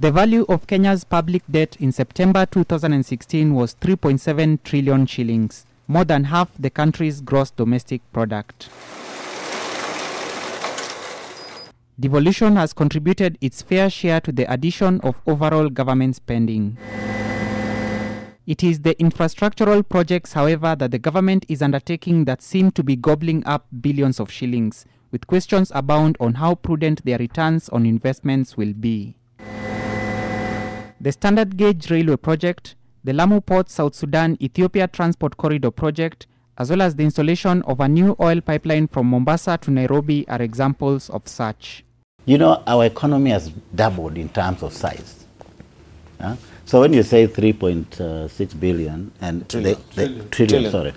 The value of Kenya's public debt in September 2016 was 3.7 trillion shillings, more than half the country's gross domestic product. Devolution has contributed its fair share to the addition of overall government spending. It is the infrastructural projects, however, that the government is undertaking that seem to be gobbling up billions of shillings, with questions abound on how prudent their returns on investments will be. The Standard Gauge Railway Project, the Lamu Port South Sudan Ethiopia Transport Corridor Project, as well as the installation of a new oil pipeline from Mombasa to Nairobi are examples of such. You know, our economy has doubled in terms of size. So when you say 3.6 billion and trillion, sorry.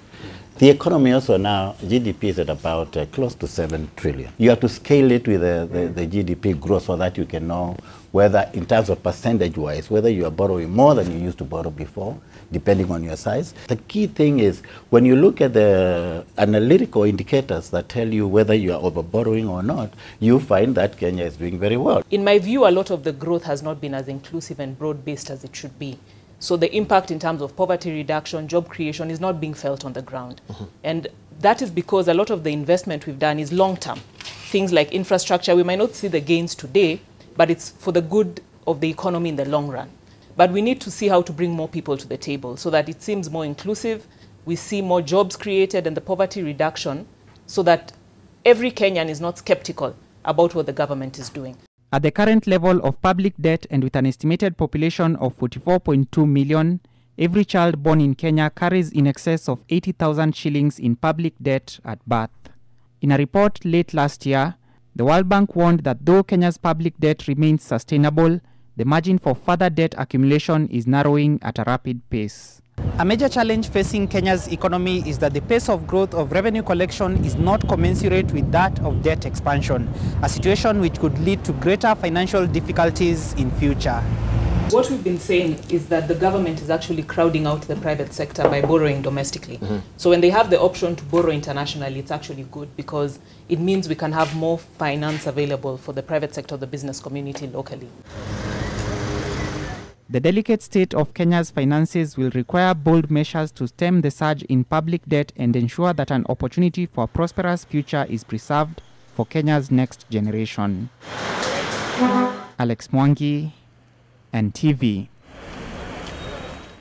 The economy also now, GDP is at about close to 7 trillion. You have to scale it with the GDP growth so that you can know whether, in terms of percentage-wise, whether you are borrowing more than you used to borrow before, depending on your size. The key thing is, when you look at the analytical indicators that tell you whether you are over-borrowing or not, you find that Kenya is doing very well. In my view, a lot of the growth has not been as inclusive and broad-based as it should be. So the impact in terms of poverty reduction, job creation is not being felt on the ground. And that is because a lot of the investment we've done is long-term. Things like infrastructure, we might not see the gains today, but it's for the good of the economy in the long run. But we need to see how to bring more people to the table so that it seems more inclusive, we see more jobs created and the poverty reduction so that every Kenyan is not skeptical about what the government is doing. At the current level of public debt and with an estimated population of 44.2 million, every child born in Kenya carries in excess of 80,000 shillings in public debt at birth. In a report late last year, the World Bank warned that though Kenya's public debt remains sustainable, the margin for further debt accumulation is narrowing at a rapid pace. A major challenge facing Kenya's economy is that the pace of growth of revenue collection is not commensurate with that of debt expansion, a situation which could lead to greater financial difficulties in future. What we've been saying is that the government is actually crowding out the private sector by borrowing domestically. So when they have the option to borrow internationally, it's actually good because it means we can have more finance available for the private sector, the business community locally. The delicate state of Kenya's finances will require bold measures to stem the surge in public debt and ensure that an opportunity for a prosperous future is preserved for Kenya's next generation. Alex Mwangi, NTV.